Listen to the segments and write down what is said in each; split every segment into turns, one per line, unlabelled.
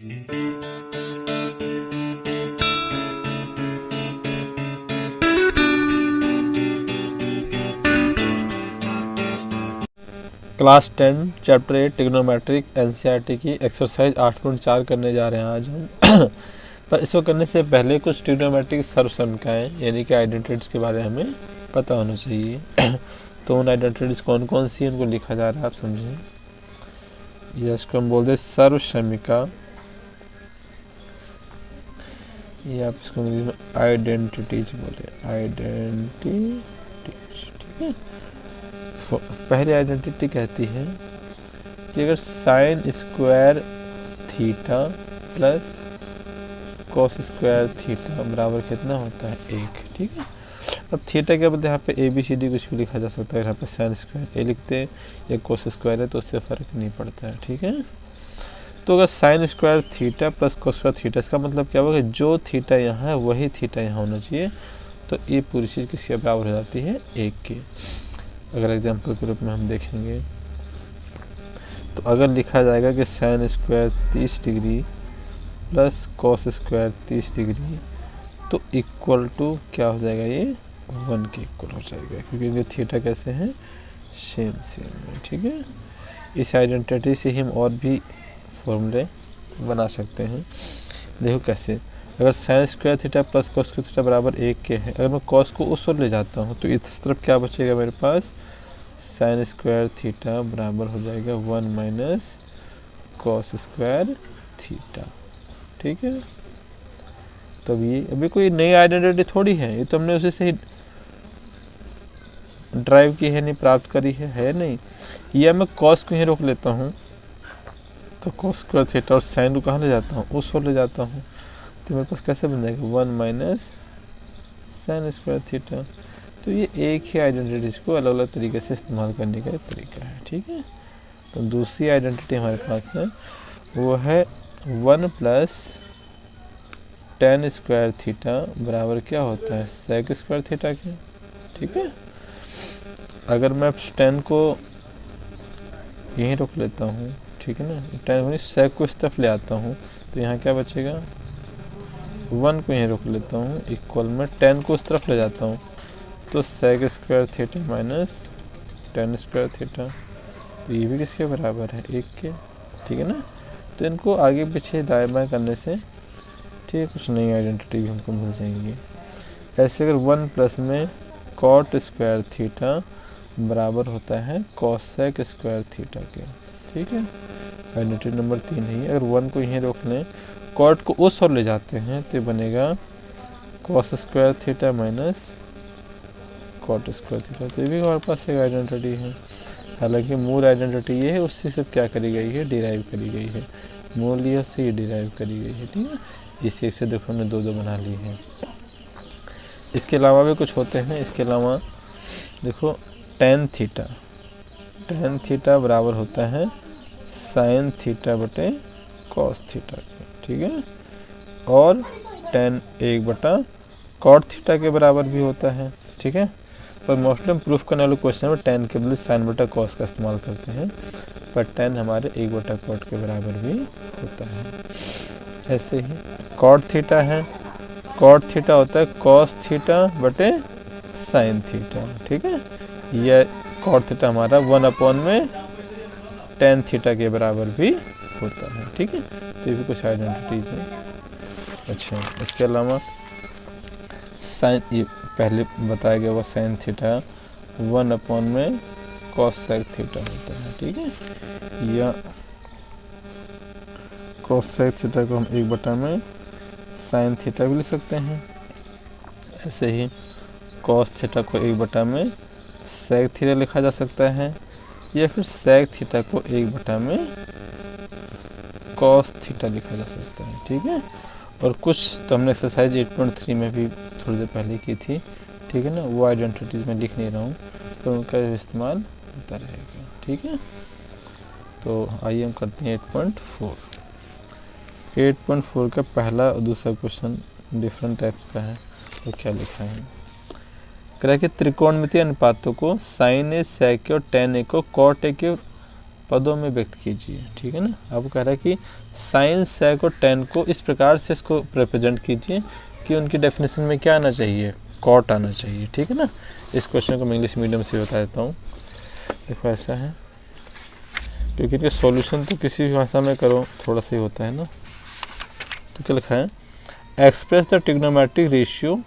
Class 10 chapter 8 trigonometric NCERT की exercise 8.4 करने जा रहे हैं आज हम। पर इसको करने से पहले कुछ ट्रिग्नोमेट्रिक सर्वसमीकरण यानी कि आइडेंटिटीज के बारे में हमें पता होना चाहिए। तो उन आइडेंटिटीज कौन कौन सी उनको लिखा जा रहा है, आप समझें। या इसको हम बोलते हैं सर्वसमीका, या आप इसको आइडेंटिटीज बोले, आइडेंटिटीज। ठीक है, पहली आइडेंटिटी कहती है कि अगर sine square theta plus cos square theta बराबर कितना होता है 1। ठीक है, अब थीटा के बदले यहाँ पे ए बी सी डी कुछ भी लिखा जा सकता है। यहाँ पे साइन स्क्वायर ए लिखते हैं या कॉस स्क्वायर है तो उससे फ़र्क नहीं पड़ता है। ठीक है, तो अगर sine square theta plus cos square theta, इसका मतलब क्या होगा, जो थीटा यहाँ है वही थीटा यहाँ होना चाहिए। तो ये पूरी चीज़ किसके बराबर हो जाती है 1 के। अगर एग्जाम्पल के रूप में हम देखेंगे तो अगर लिखा जाएगा कि sine square 30 degree plus cos square 30 degree तो इक्वल टू क्या हो जाएगा, ये 1 के इक्वल हो जाएगा, क्योंकि इनके थीटा कैसे हैं, सेम है। ठीक है, इस आइडेंटिटी से हम और भी फॉर्मूले बना सकते हैं। देखो कैसे, अगर sine square theta plus cos square theta बराबर 1 के है, अगर मैं कॉस को उस ओर ले जाता हूँ तो इस तरफ क्या बचेगा मेरे पास, साइन स्क्वायर थीटा बराबर हो जाएगा 1 माइनस कॉस स्क्वायर थीटा। ठीक है, तब ये अभी कोई नई आइडेंटिटी थोड़ी है, ये तो हमने उसी से ही ड्राइव की है, नहीं प्राप्त करी है नहीं। या मैं कॉस को यहीं रोक लेता हूँ तो कॉस स्क्वायर थीटा और साइन को कहाँ ले जाता हूँ, उस ओर ले जाता हूँ, तो मेरे पास कैसे बन जाएगा 1 माइनस साइन स्क्वायर थीटा। तो ये एक ही आइडेंटिटीज को अलग अलग तरीके से इस्तेमाल करने का तरीका है। ठीक है, तो दूसरी आइडेंटिटी हमारे पास है वो है 1 प्लस टेन स्क्वायर थीटा बराबर क्या होता है सेक स्क्वायर थीटा के। ठीक है, अगर मैं टेन को यहीं रोक लेता हूँ, ठीक है ना, टेन को सेक को इस तरफ ले आता हूँ तो यहाँ क्या बचेगा, 1 को यहीं रोक लेता हूँ, इक्वल में 10 को उस तरफ ले जाता हूँ तो sec square theta minus tan square theta, तो ये भी किसके बराबर है 1 के। ठीक है ना, तो इनको आगे पीछे दाएं बाएं करने से ठीक है कुछ नई आइडेंटिटी भी हमको मिल जाएंगी। ऐसे अगर 1 प्लस में कॉट स्क्वायर थीटा बराबर होता है कॉस सेक स्क्वायर थीटा के। ठीक है, आइडेंटिटी नंबर 3 है। अगर 1 को यहीं रोक लें, कॉट को उस ओर ले जाते हैं तो बनेगा cos square theta minus cot square theta. तो ये भी हमारे पास एक आइडेंटिटी है, हालांकि मूल आइडेंटिटी ये है, उससे सब क्या करी गई है, डिराइव करी गई है। मूल ये से ये डिराइव करी गई है। ठीक है, इसे इससे देखो हमने दो बना ली है। इसके अलावा भी कुछ होते हैं, इसके अलावा देखो टेन थीटा बराबर होता है साइन थीटा बटे कॉस थीटा के। ठीक है, और टेन 1 बटा कॉट थीटा के बराबर भी होता है। ठीक है, पर मोस्टली हम प्रूफ करने वाले क्वेश्चन में टेन के बदले साइन बटा कॉस का इस्तेमाल करते हैं, पर टेन हमारे 1 बटा कॉट के बराबर भी होता है। ऐसे ही कॉट थीटा है, कॉट थीटा होता है कॉस थीटा बटे साइन थीटा। ठीक है, यह कॉट थीटा हमारा 1 में टेन थीटा के बराबर भी होता है। ठीक है, तो ये भी कुछ आइडेंटिटीज है। अच्छा, इसके अलावा साइन, ये पहले बताया गया वो साइन थीटा 1 में कॉस सेक थीटा होता है। ठीक है, या कॉस सेक थीटा को हम 1 बटा में साइन थीटा भी लिख सकते हैं। ऐसे ही कॉस थीटा को 1 बटा में सेक थीटा लिखा जा सकता है, या फिर सेक थीटा को 1 बटा में कॉस थीटा लिखा जा सकता है। ठीक है, और कुछ तो हमने एक्सरसाइज 8.3 में भी थोड़ी देर पहले की थी। ठीक है ना, वो आइडेंटिटीज़ मैं लिख नहीं रहा हूँ, तो उनका इस्तेमाल होता रहेगा। ठीक है, तो आइए हम करते हैं 8.4। 8.4 का पहला और दूसरा क्वेश्चन डिफरेंट टाइप्स का है। तो क्या लिखा है, कह रहा है कि त्रिकोणमितीय अनुपातों को साइन ए सेक और टेन ए को कॉट ए के पदों में व्यक्त कीजिए, ठीक है ना। अब कह रहा है कि साइन, सेक और टेन को इस प्रकार से इसको रिप्रेजेंट कीजिए कि उनकी डेफिनेशन में क्या आना चाहिए, कॉट आना चाहिए, ठीक है ना। इस क्वेश्चन को मैं इंग्लिश मीडियम से बता देता हूँ। देखो ऐसा है, क्योंकि इसके सॉल्यूशन तो किसी भी भाषा में करो थोड़ा सा ही होता है ना। तो क्या लिखा है, express the trigonometric ratio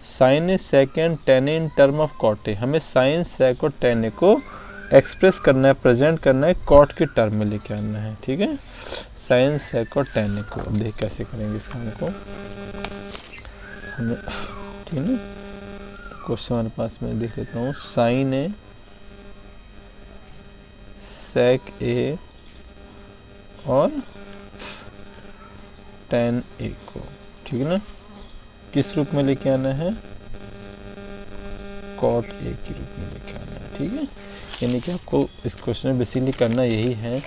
sine A sec and tan in term of cot A. हमें साइन, सेक और टेन ए को एक्सप्रेस करना है, प्रेजेंट करना है, कॉट के टर्म में लेके आना है, ठीक है। साइन, सेक और टेन ए को अब देख कैसे करेंगे इस काम को हमें, ठीक है ना। क्वेश्चन हमारे पास में देख लेता हूँ, साइन ए, सेक ए और टेन ए को, ठीक है ना, किस रूप में लेके आना है, कॉट ए के रूप में लेके आना है, ठीक है। यानी कि आपको इस क्वेश्चन में बेसिकली करना यही है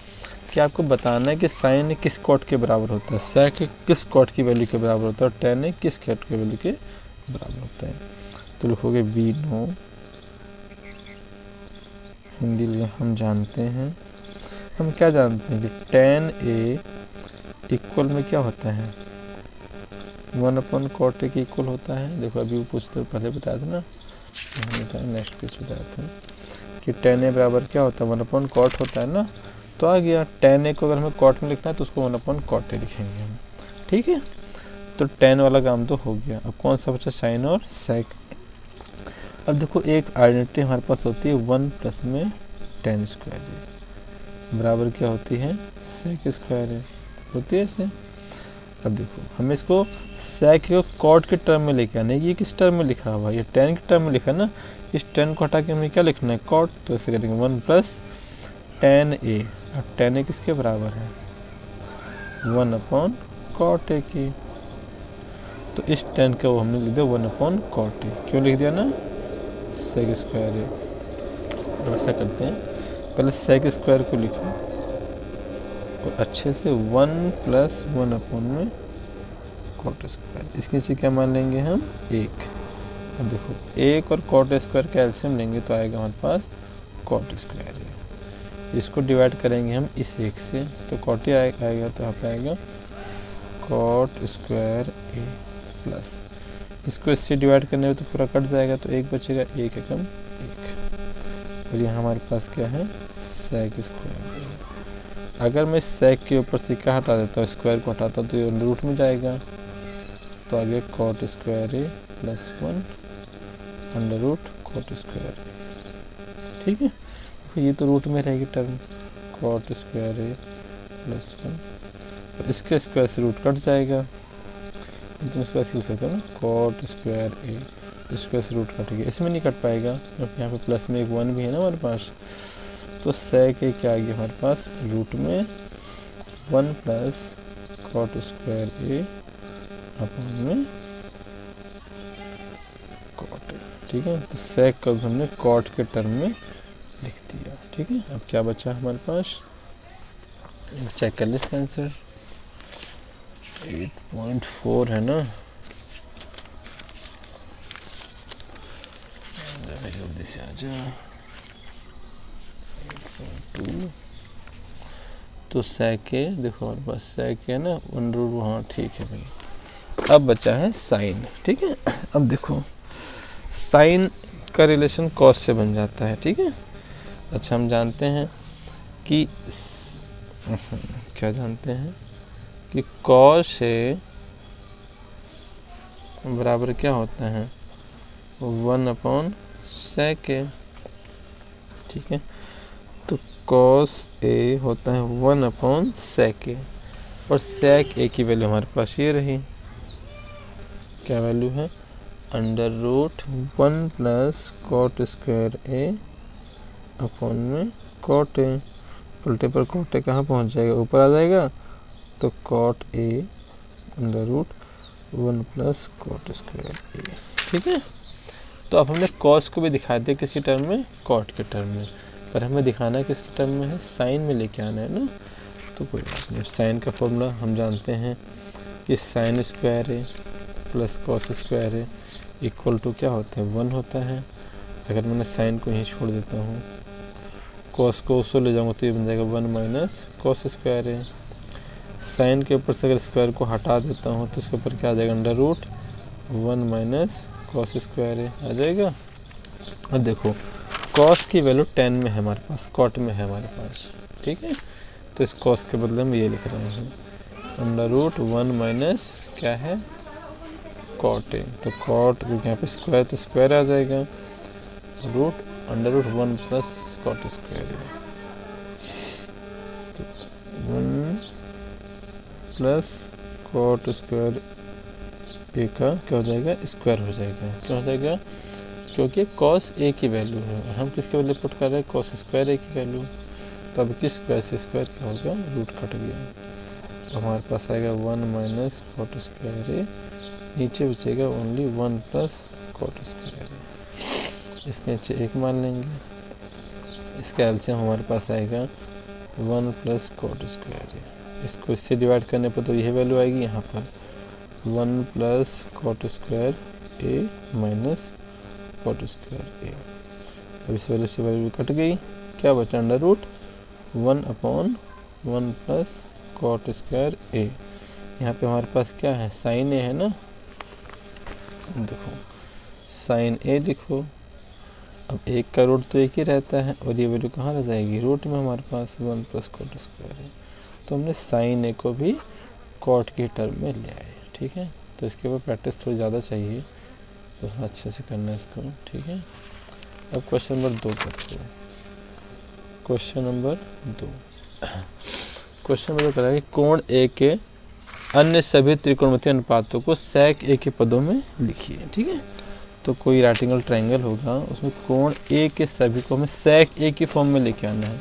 कि आपको बताना है कि साइन किस कॉट के बराबर होता है, सेक किस कॉट की वैल्यू के बराबर होता है और टेन किस कॉट की वैल्यू के बराबर होता है। तो लिखोगे वी नो, हिंदी में हम जानते हैं, हम क्या जानते हैं कि टेन ए इक्वल में क्या होता है, 1/cot ए के इक्वल होता है। देखो अभी वो पूछते पहले बताया था ना, नेक्स्ट पेज बताया था कि टेन ए बराबर क्या होता है, 1/cot होता है ना। तो आ गया, टेन ए को अगर हमें कॉट में लिखना है तो उसको 1/cot ए लिखेंगे हम, ठीक है। तो टेन वाला काम तो हो गया। अब कौन सा बचा, साइन और सेक। अब देखो एक आइडेंटिटी हमारे पास होती है 1 प्लस में टेन स्क्वायर ए बराबर क्या होती है, सेक स्क्वायर ए होती है ऐसे। अब देखो हमें इसको सेक को कॉट के टर्म में लेके आना है। ये किस टर्म में लिखा हुआ है, ये टेन के टर्म में लिखा है ना। इस टेन को हटा के हमें क्या लिखना है, कॉट। तो ऐसे करेंगे 1 प्लस टेन ए। अब टेन ए किसके बराबर है, 1/cot ए की। तो इस टेन का वो हमने लिख दिया 1/cot ए। क्यों लिख दिया ना, सेक स्क्वायर ए। तो ऐसा करते हैं, पहले सेक स्क्वायर को लिखो और अच्छे से 1 प्लस 1/में कॉट स्क्वायर। इसके नीचे क्या मान लेंगे हम, 1। अब देखो 1 और कॉट स्क्वायर का एलसीएम लेंगे तो आएगा हमारे पास कॉट स्क्वायर ए। इसको डिवाइड करेंगे हम इस 1 से तो कॉट ही आएगा, तो यहाँ पे आएगा कॉट स्क्वायर ए प्लस, इसको इससे डिवाइड करने में तो पूरा कट जाएगा तो 1 बचेगा, 1 एकम 1। और यहाँ हमारे पास क्या है, सेक स्क्वायर ए। अगर मैं सेक के ऊपर से क्या हटा देता हूँ, स्क्वायर को हटाता हूँ तो ये रूट में जाएगा। तो आगे cot square A plus 1 under root cot square A, ठीक है। तो ये तो रूट में रहेगी term, cot square A plus 1 और इसके स्क्वायर से रूट कट जाएगा। तुम इसको ऐसे लिख सकते हो ना, कॉट स्क्वायर ए स्क्वायर से रूट कटेगा, इसमें नहीं कट पाएगा क्योंकि यहाँ पे प्लस में एक 1 भी है ना हमारे पास। तो सेक ए क्या आ गया हमारे पास, रूट में 1 प्लस कॉट स्क्वायर ए अपन में कॉट, ठीक है। तो सेक का हमने कॉट के टर्म में लिख दिया, ठीक है। अब क्या बचा हमारे पास, चेक कर ले इसका आंसर, 8.4 है ना। जल्दी से आ जा, 8.2। तो सेक ए देखो हमारे पास सेक है ना, अंडर, हाँ ठीक है भाई। अब बचा है साइन, ठीक है। अब देखो साइन का रिलेशन कॉस से बन जाता है, ठीक है। अच्छा हम जानते हैं कि क्या जानते हैं कि कॉस ए बराबर क्या होता है, 1/sec ए, ठीक है। तो कॉस ए होता है 1/sec ए और sec ए की वैल्यू हमारे पास ये रही, क्या वैल्यू है, under root 1 plus cot square A upon में कॉट ए। उल्टे पर कॉट ए कहाँ पहुँच जाएगा, ऊपर आ जाएगा। तो cot A under root 1 plus cot square A, ठीक है। तो अब हमने कॉस को भी दिखा दिया किसके टर्म में, कॉट के टर्म में, पर हमें दिखाना है किसके टर्म में है, साइन में लेके आना है ना। तो कोई बात नहीं, साइन का फॉर्मूला हम जानते हैं कि sine square A plus cos square A equal to क्या होता है, 1 होता है। अगर मैंने साइन को यहीं छोड़ देता हूँ, कॉस को उसको ले जाऊँगा तो ये बन जाएगा 1 माइनस कॉस स्क्वायर ए। साइन के ऊपर से अगर स्क्वायर को हटा देता हूँ तो इसके ऊपर क्या आ जाएगा, under root 1 minus cos square A आ जाएगा। अब देखो कॉस की वैल्यू 10 में है हमारे पास, कॉट में है हमारे पास, ठीक है। तो इस कॉस के बदले में ये लिख रहे हैं अंडर रूट 1 माइनस क्या है, कॉट ए। तो कॉट क्योंकि यहाँ पे स्क्वायर तो स्क्वायर आ जाएगा, root under root 1 plus cot square A. तो 1 प्लस कॉट स्क्वायर ए का क्या हो जाएगा, स्क्वायर हो जाएगा। क्या हो जाएगा, क्योंकि कॉस ए की वैल्यू है और हम किसके बदले पुट कर रहे हैं, कॉस स्क्वायर ए की वैल्यू। तो अब किस स्क्वायर से स्क्वायर क्या होगा, रूट कट गया। तो हमारे पास आएगा 1 माइनस कॉट स्क्वायर ए, नीचे बचेगा ओनली 1 प्लस कॉट स्क्वायर ए। इसके नीचे 1 मान लेंगे, इसका एलसीएम हमारे पास आएगा 1 प्लस कॉट स्क्वायर ए। इसको इससे डिवाइड करने पर तो यही वैल्यू आएगी, यहाँ पर 1 plus cot square A minus cot square A. अब इस वैल्यू से वैल्यू कट गई, क्या बचा, under root 1 upon 1 plus cot square A. यहाँ पे हमारे पास क्या है, साइन ए है ना, देखो साइन ए लिखो। अब एक का रूट तो एक ही रहता है और ये वैल्यू कहाँ रह जाएगी, रूट में हमारे पास 1 प्लस कॉट स्क्वायर है। तो हमने साइन ए को भी कॉट के टर्म में ले आए, ठीक है। तो इसके ऊपर प्रैक्टिस थोड़ी ज़्यादा चाहिए, तो थोड़ा अच्छे से करना है इसको, ठीक है। अब क्वेश्चन नंबर 2 करते हैं। क्वेश्चन नंबर 2 क्वेश्चन नंबर 2 कह रहा है कि कोण ए के अन्य सभी त्रिकोणमितीय अनुपातों को सेक ए के पदों में लिखिए, ठीक है। तो कोई राइट एंगल ट्रायंगल होगा, उसमें कोण ए के सभी को हमें सेक ए की फॉर्म में लेके आना है,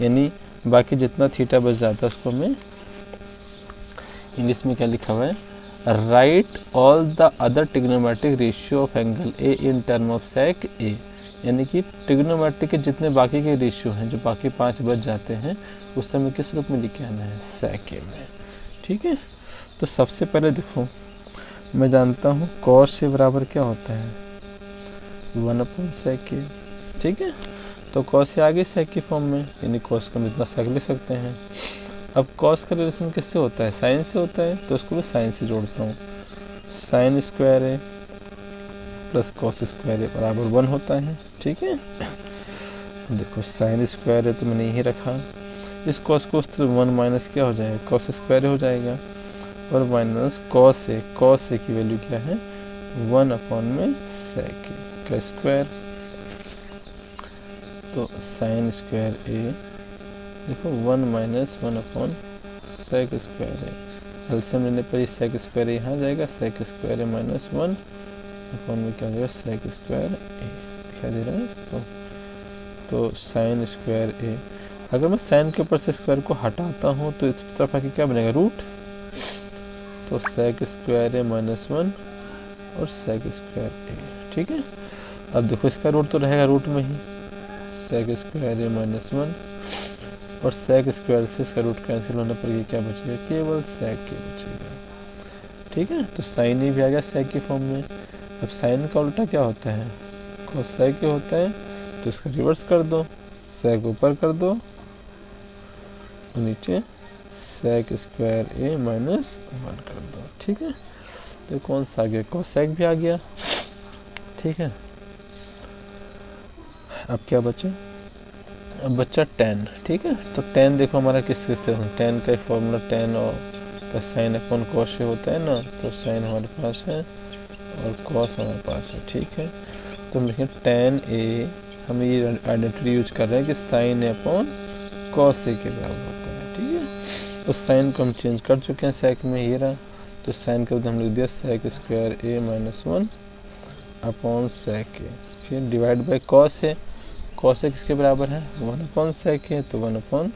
यानी बाकी जितना थीटा बच जाता है उसको हमें इंग्लिश में क्या लिखा हुआ है, write all the other trigonometric ratio of angle A in term of sec A. यानी कि ट्रिग्नोमेट्रिक के जितने बाकी के रेशियो हैं, जो बाकी 5 बच जाते हैं, उस समय किस रूप में लिखे आना है, सेक ए में, ठीक है। तो सबसे पहले देखो, मैं जानता हूँ कॉस ए बराबर क्या होता है, 1 अपॉन सेक ए, ठीक है। तो कॉस ए आ गई सेक की फॉर्म में, यानी कॉस को हम इतना सेक लिख सकते हैं। अब कॉस का रिलेशन किससे होता है, साइन से होता है, तो उसको मैं साइन से जोड़ता हूँ। Sign square A plus cos square ए बराबर 1 होता है, ठीक है। देखो साइन स्क्वायर ए तो मैंने यही रखा, इस कॉस को 1 माइनस क्या हो जाएगा, कॉस स्क्वायर हो जाएगा, और माइनस कॉस ए की वैल्यू क्या है, 1 अपॉन में सेक ए का स्क्वायर। तो साइन स्क्वायर ए देखो 1 माइनस 1 अपॉन सेक स्क्वायर है, एलसीएम लेने पर सेक स्क्वायर यहाँ जाएगा, सेक स्क्वायर है माइनस 1 अपॉन में क्या हो जाएगा, सेक स्क्वायर ए, दिखाई दे रहा है इसको। तो साइन स्क्वायर ए, अगर मैं साइन के ऊपर से स्क्वायर को हटाता हूँ तो इस तरफ आके क्या बनेगा, रूट। तो सेक स्क्वायर ए माइनस 1 और सेक स्क्वायर ए, ठीक है। अब देखो इसका रूट तो रहेगा रूट में ही, सेक स्क्वायर ए माइनस 1 और सेक स्क्वायर से इसका रूट कैंसिल होने पर ये क्या बचेगा, केवल सेक के बचेगा, ठीक है। तो साइन ए भी आ गया सेक की फॉर्म में। अब साइन का उल्टा क्या होता है, कोस सेक के होता है, तो इसका रिवर्स कर दो, सेक ऊपर कर दो और नीचे सेक स्क्वायर ए माइनस 1 कर दो, ठीक है। तो कौन सा आ गया, कोस सेक भी आ गया, ठीक है। अब क्या बचा, अब बच्चा tan, ठीक है। तो tan देखो हमारा किस से, tan का फॉर्मूला tan और साइन अपॉन कॉस से होता है ना, तो साइन हमारे पास है और कॉस हमारे पास है, ठीक है। तो हम लिखें tan a, हम ये आइडेंटिटी यूज कर रहे हैं कि साइन अपॉन कॉस ए के बराबर होता है, ठीक है। उस साइन को हम चेंज कर चुके हैं सेक में, ये रहा। तो साइन का हम लिख दिया sec square A minus 1 upon sec A, फिर divide by cos A, cos A किसके बराबर है, 1 अपॉन सेक है, तो 1 अपॉन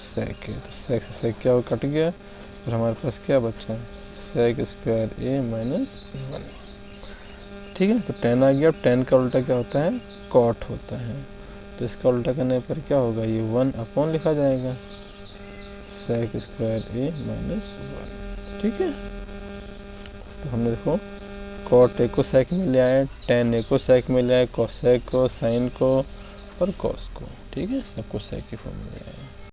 सेक है। तो सेक से सेक क्या हो, कट गया, और हमारे पास क्या बचा, सेक स्क्वायर ए माइनस 1, ठीक है। तो tan आ गया। अब tan का उल्टा क्या होता है, कॉट होता है, तो इसका उल्टा करने पर क्या होगा, ये 1 अपॉन लिखा जाएगा, सेक स्क्वायर ए माइनस 1, ठीक है। तो हमने देखो कॉट ए को सेक में ले आए, tan ए को सेक में ले आए, कॉसेक को, साइन को और कॉस को, ठीक है, सब कुछ सेक की फॉर्म मिल जाएगा।